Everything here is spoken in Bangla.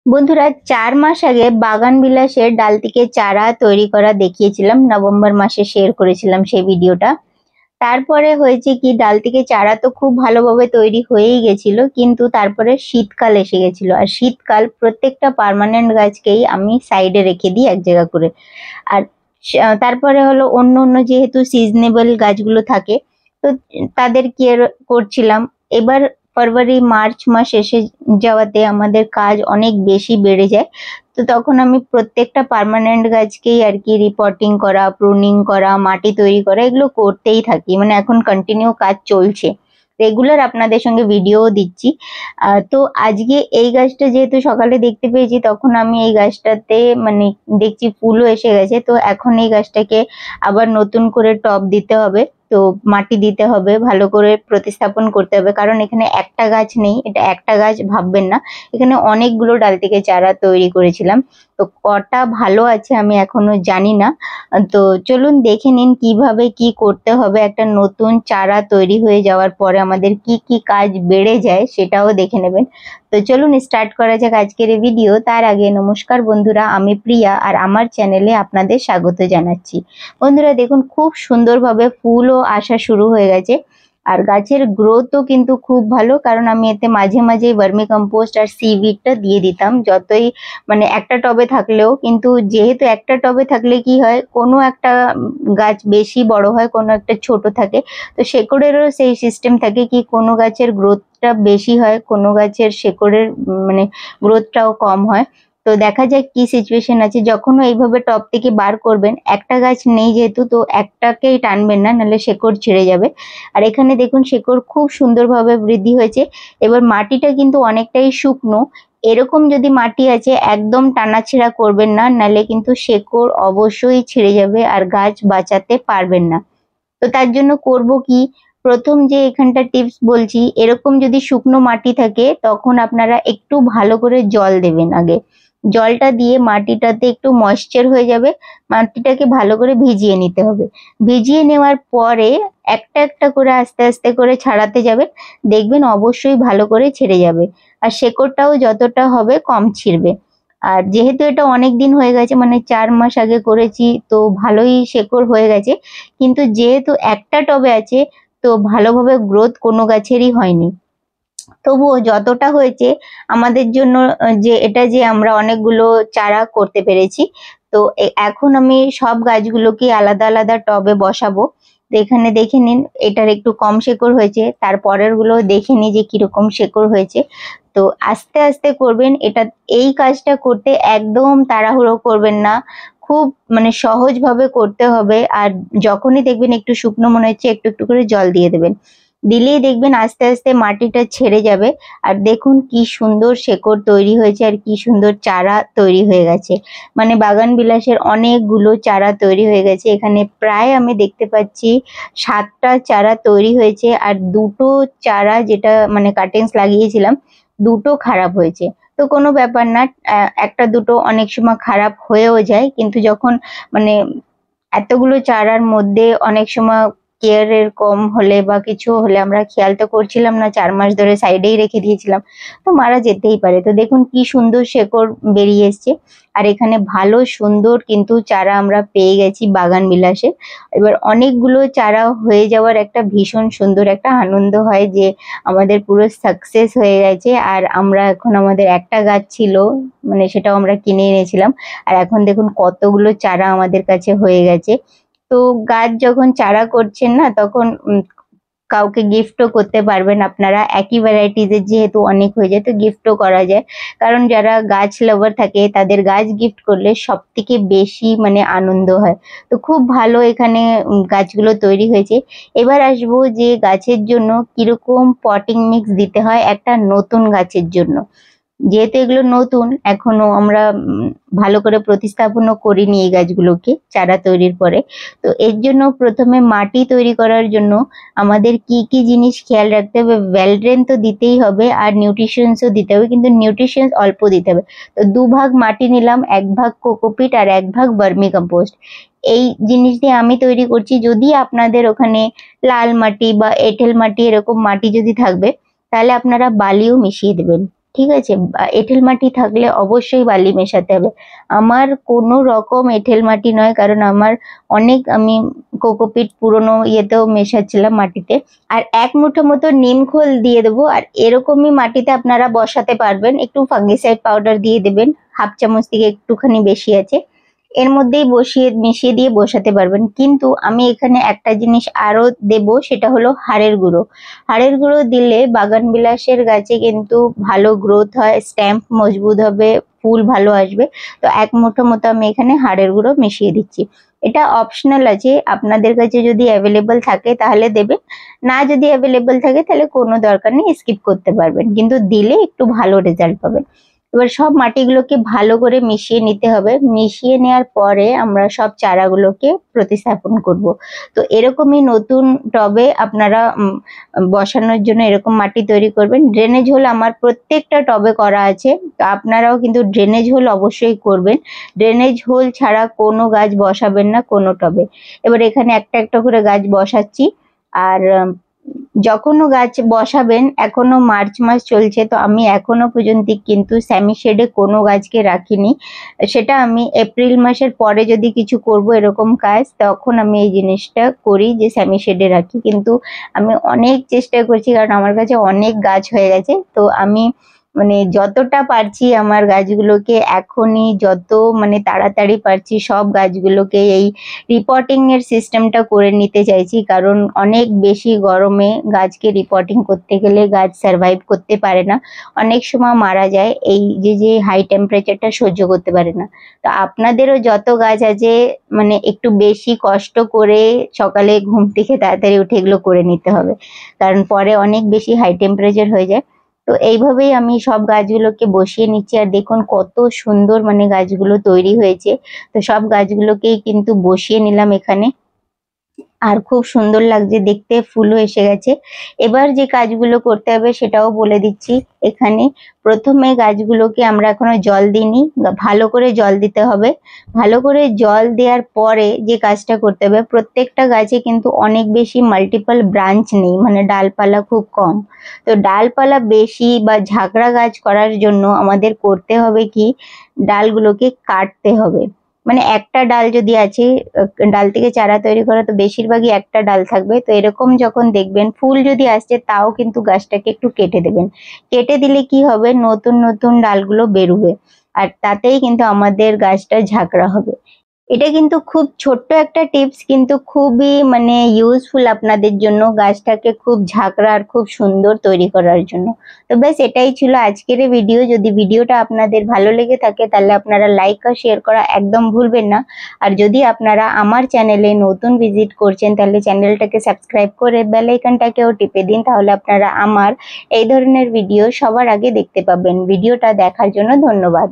বন্ধুরা 4 মাস আগে বাগান বিলাসের ডাল থেকে চারা তৈরি করা দেখিয়েছিলাম, নভেম্বর মাসে শেয়ার করেছিলাম সেই ভিডিওটা। তারপরে হয়েছে কি, ডাল থেকে চারা তো খুব ভালোভাবে তৈরি হয়েই গেছিল, কিন্তু তারপরে শীতকাল এসে গেছিল। আর শীতকাল প্রত্যেকটা পার্মানেন্ট গাছকেই আমি সাইডে রেখে দিই এক জায়গা করে। আর তারপরে হলো অন্য অন্য যেহেতু সিজনেবল গাছগুলো থাকে, তো তাদের কেয়ার করছিলাম। এবার ফেব্রুয়ারি মার্চ মাস এসে যাওয়াতে আমাদের কাজ অনেক বেশি বেড়ে যায়। তো তখন আমি প্রত্যেকটা পার্মানেন্ট গাছকেই আর কি রিপোর্টিং করা, প্রুনিং করা, মাটি তৈরি করা, এগুলো করতেই থাকি। মানে এখন কন্টিনিউ কাজ চলছে, রেগুলার আপনাদের সঙ্গে ভিডিও দিচ্ছি। তো আজকে এই গাছটা যেহেতু সকালে দেখতে পেয়েছি, তখন আমি এই গাছটাতে মানে দেখছি ফুলও এসে গেছে। তো এখন এই গাছটাকে আবার নতুন করে টব দিতে হবে, তো মাটি দিতে হবে, ভালো করে প্রতিস্থাপন করতে হবে। কারণ এখানে একটা গাছ নেই, এটা একটা গাছ ভাববেন না, এখানে অনেকগুলো ডাল থেকে চারা তৈরি করেছিলাম। তো কটা ভালো আছে আমি এখনো জানি না। তো চলুন দেখে নিন কিভাবে কি করতে হবে। একটা নতুন চারা তৈরি হয়ে যাওয়ার পরে আমাদের কি কি কাজ বেড়ে যায় সেটাও দেখে নেবেন। তো চলুন স্টার্ট করা যাক আজকের এই ভিডিও। তার আগে নমস্কার বন্ধুরা, আমি প্রিয়া আর আমার চ্যানেলে আপনাদের স্বাগত জানাচ্ছি। বন্ধুরা দেখুন, খুব সুন্দরভাবে ফুলও আসা শুরু হয়ে গেছে। আর গাছের গ্রোথও কিন্তু খুব ভালো, কারণ আমি এতে মাঝে মাঝে ভার্মি কম্পোস্ট আর সিউইডটা দিয়ে দিতাম। যতই মানে একটা টবে থাকলেও, কিন্তু যেহেতু একটা টবে থাকলে কি হয়, কোনো একটা গাছ বেশি বড় হয়, কোনো একটা ছোট থাকে। তো শেকড়েরও সেই সিস্টেম থাকে কি, কোনো গাছের গ্রোথটা বেশি হয়, কোনো গাছের শেকড়ের মানে গ্রোথটাও কম হয়। তো দেখা যাক কি সিচুয়েশন আছে। যখন এইভাবে টব থেকে বার করবেন, একটা গাছ নেই যেহেতু, তো একটাকেই টানবেন না, নাহলে শেকড় ছিঁড়ে যাবে। আর এখানে দেখুন শেকড় খুব সুন্দরভাবে বৃদ্ধি হয়েছে। এবার মাটিটা কিন্তু অনেকটাই শুকনো। এরকম যদি মাটি আছে, একদম টানাছেঁড়া করবেন না, নাহলে কিন্তু শেকড় অবশ্যই ছিঁড়ে যাবে আর গাছ বাঁচাতে পারবেন না। তো তার জন্য করব কি, প্রথম যে এখানটা টিপস বলছি, এরকম যদি শুকনো মাটি থাকে তখন আপনারা একটু ভালো করে জল দেবেন আগে। জলটা দিয়ে মাটিটাতে একটু ময়েশ্চার হয়ে যাবে, মাটিটাকে ভালো করে ভিজিয়ে নিতে হবে। ভিজিয়ে নেওয়ার পরে একটা একটা করে আস্তে আস্তে করে ছাড়াতে যাবেন, দেখবেন অবশ্যই ভালো করে ছেড়ে যাবে। আর শেকড়টাও যতটা হবে কম ছিঁড়বে। আর যেহেতু এটা অনেক দিন হয়ে গেছে, মানে 4 মাস আগে করেছি, তো ভালোই শেকড় হয়ে গেছে। কিন্তু যেহেতু একটা টবে আছে, তো ভালোভাবে গ্রোথ কোনো গাছেরই হয়নি। তবুও যতটা হয়েছে আমাদের জন্য, যে এটা যে আমরা অনেকগুলো চারা করতে পেরেছি। তো এখন আমি সব গাছগুলোকে আলাদা আলাদা টবে বসাবো। তো এখানে দেখে নিন, এটার একটু কম শেকড় হয়েছে, তার পরের গুলো দেখে নিই যে কিরকম শেকড় হয়েছে। তো আস্তে আস্তে করবেন এটা। এই কাজটা করতে একদম তাড়াহুড়ো করবেন না, খুব মানে সহজভাবে করতে হবে। আর যখনই দেখবেন একটু শুকনো মনে হচ্ছে, একটু একটু করে জল দিয়ে দেবেন। দিলেই দেখবেন আস্তে আস্তে মাটিটা ছেড়ে যাবে। আর দেখুন কি সুন্দর শেকড় তৈরি হয়েছে, আর কি সুন্দর চারা তৈরি হয়ে গেছে। মানে বাগান বিলাসের অনেকগুলো চারা তৈরি হয়ে গেছে। এখানে প্রায় আমি দেখতে পাচ্ছি 7টা চারা তৈরি হয়েছে। আর দুটো চারা যেটা মানে কাটিংস লাগিয়েছিলাম, দুটো খারাপ হয়েছে। তো কোনো ব্যাপার না, একটা দুটো অনেক সময় খারাপ হয়েও যায়, কিন্তু যখন মানে এতগুলো চারার মধ্যে অনেক সময় কেয়ারের কম হলে বা কিছু হলে, আমরা খেয়াল তো করছিলাম না, 4 মাস ধরে সাইডেই রেখে দিয়েছিলাম, তো মারা যেতেই পারে। তো দেখুন কি সুন্দর শেকড় বেরিয়ে এসছে। আর এখানে ভালো সুন্দর কিন্তু চারা আমরা পেয়ে গেছি বাগান বিলাসে। এবার অনেকগুলো চারা হয়ে যাওয়ার একটা ভীষণ সুন্দর একটা আনন্দ হয় যে আমাদের পুরো সাকসেস হয়ে গেছে। আর আমরা এখন, আমাদের একটা গাছ ছিল, মানে সেটাও আমরা কিনে এনেছিলাম। আর এখন দেখুন কতগুলো চারা আমাদের কাছে হয়ে গেছে। তো গাছ যখন চারা করছেন না, তখন কাউকে গিফটও করতে পারবেন আপনারা। একই ভ্যারাইটিজের যেহেতু অনেক হয়ে যায়, তো গিফটও করা যায়। কারণ যারা গাছ লাভার থাকে, তাদের গাছ গিফট করলে সব থেকে বেশি মানে আনন্দ হয়। তো খুব ভালো এখানে গাছগুলো তৈরি হয়েছে। এবার আসবো যে গাছের জন্য কিরকম পটিং মিক্স দিতে হয় একটা নতুন গাছের জন্য। যেহেতু এগুলো নতুন, এখনো আমরা ভালো করে প্রতিস্থাপনও করিনি এই গাছগুলোকে চারা তৈরির পরে। তো এর জন্য প্রথমে মাটি তৈরি করার জন্য আমাদের কি কি জিনিস খেয়াল রাখতে হবে। ভ্যালড্রেন তো দিতেই হবে, আর নিউট্রিশনসও দিতে হবে, কিন্তু নিউট্রিশনস অল্প দিতে হবে। তো 2 ভাগ মাটি নিলাম, 1 ভাগ কোকোপিট আর 1 ভাগ ভার্মি কম্পোস্ট। এই জিনিস দিয়ে আমি তৈরি করছি। যদি আপনাদের ওখানে লাল মাটি বা এঁটেল মাটি এরকম মাটি যদি থাকবে, তাহলে আপনারা বালিও মিশিয়ে দেবেন। ঠিক আছে। এঁটেল মাটি থাকলে অবশ্যই বালি মেশাতে হবে। আমার কোনো রকম এঁটেল মাটি নয়, কারণ আমার আমি কোকোপিট পুরনো ইয়েতেও মেশাচ্ছিলাম মাটিতে। আর 1 মুঠো মতো নিম খোল দিয়ে দেবো। আর এরকমই মাটিতে আপনারা বসাতে পারবেন। একটু ফাঙ্গিসাইড পাউডার দিয়ে দেবেন, 1/2 চামচ থেকে একটুখানি বেশি আছে, এর মধ্যেই মিশিয়ে দিয়ে বসাতে পারবেন। কিন্তু আমি এখানে একটা জিনিস আরো দেব, সেটা হলো হাড়ের গুঁড়ো। হাড়ের গুঁড়ো দিলে বাগানবিলাসের গাছে কিন্তু ভালো গ্রোথ হয়, স্ট্যাম্প মজবুত হবে, ফুল ভালো আসবে। তো 1 মুঠো মতো আমি এখানে হাড়ের গুঁড়ো মিশিয়ে দিচ্ছি। এটা অপশনাল আছে, আপনাদের কাছে যদি অ্যাভেলেবল থাকে তাহলে দেবেন, না যদি অ্যাভেলেবল থাকে তাহলে কোনো দরকার নেই, স্কিপ করতে পারবেন, কিন্তু দিলে একটু ভালো রেজাল্ট পাবেন। এবার সব মাটিগুলোকে ভালো করে মিশিয়ে নিতে হবে। মিশিয়ে নেওয়ার পরে আমরা সব চারাগুলোকে প্রতিস্থাপন করব। তো এরকমই নতুন টবে আপনারা বসানোর জন্য এরকম মাটি তৈরি করবেন। ড্রেনেজ হোল আমার প্রত্যেকটা টবে করা আছে, তো আপনারাও কিন্তু ড্রেনেজ হোল অবশ্যই করবেন। ড্রেনেজ হোল ছাড়া কোনো গাছ বসাবেন না কোনো টবে। এবার এখানে একটা একটা করে গাছ বসাচ্ছি। আর যখনও গাছ বসাবেন, এখনো মার্চ মাস চলছে, তো আমি এখনো পর্যন্ত কিন্তু সেমি শেডে কোনো গাছকে রাখিনি। সেটা আমি এপ্রিল মাসের পরে যদি কিছু করব এরকম কাজ, তখন আমি এই জিনিসটা করি যে সেমি শেডে রাখি। কিন্তু আমি অনেক চেষ্টা করছি, কারণ আমার কাছে অনেক গাছ হয়ে গেছে। তো আমি যতটা পারছি আমার গাছগুলোকে এখনই তাড়াতাড়ি পারছি সব গাছগুলোকে এই রিপোর্টিং এর সিস্টেমটা করে নিতে চাইছি, কারণ অনেক বেশি গরমে গাছকে রিপোর্টিং করতে গেলে গাছ সার্ভাইভ করতে পারে না, অনেক সময় মারা যায়, এই যে হাই টেম্পারেচারটা সহ্য করতে পারে না। তো আপনাদেরও যত গাছ আছে একটু বেশি কষ্ট করে সকালে ঘুম থেকে তাড়াতাড়ি উঠে এগুলো করে নিতে হবে, কারণ পরে অনেক বেশি হাই টেম্পারেচার হয়ে যায়। তো এইভাবেই আমি সব গাছগুলোকে বসিয়ে নিচ্ছি। আর দেখুন কত সুন্দর গাছগুলো তৈরি হয়েছে। তো সব গাছগুলোকেই কিন্তু বসিয়ে নিলাম এখানে, আর খুব সুন্দর লাগছে দেখতে, ফুলও এসে গেছে। এবার যে কাজগুলো করতে হবে সেটাও বলে দিচ্ছি এখানে। প্রথমে গাছগুলোকে আমরা এখনো জল দিইনি, ভালো করে জল দিতে হবে। ভালো করে জল দেওয়ার পরে যে কাজটা করতে হবে, প্রত্যেকটা গাছে কিন্তু অনেক বেশি মাল্টিপল ব্রাঞ্চ নেই, ডালপালা খুব কম। তো ডালপালা বেশি বা ঝাঁকড়া গাছ করার জন্য আমাদের করতে হবে কি, ডালগুলোকে কাটতে হবে। একটা ডাল যদি আছে, ডাল থেকে চারা তৈরি করা, তো বেশিরভাগই একটা ডাল থাকবে। তো এরকম যখন দেখবেন ফুল যদি আসছে, তাও কিন্তু গাছটাকে একটু কেটে দেবেন। কেটে দিলে কি হবে, নতুন নতুন ডালগুলো বেরোবে, আর তাতেই কিন্তু আমাদের গাছটা ঝাঁকড়া হবে। এটা কিন্তু খুব ছোট্ট একটা টিপস, কিন্তু খুবই ইউজফুল আপনাদের জন্য, গাছটাকে খুব ঝাঁকড়া আর খুব সুন্দর তৈরি করার জন্য। তো ব্যাস এটাই ছিল আজকের ভিডিও। যদি ভিডিওটা আপনাদের ভালো লেগে থাকে তাহলে আপনারা লাইক আর শেয়ার করা একদম ভুলবেন না। আর যদি আপনারা আমার চ্যানেলে নতুন ভিজিট করছেন তাহলে চ্যানেলটাকে সাবস্ক্রাইব করে বেল আইকনটাকেও টিপে দিন, তাহলে আপনারা আমার এই ধরনের ভিডিও সবার আগে দেখতে পাবেন। ভিডিওটা দেখার জন্য ধন্যবাদ।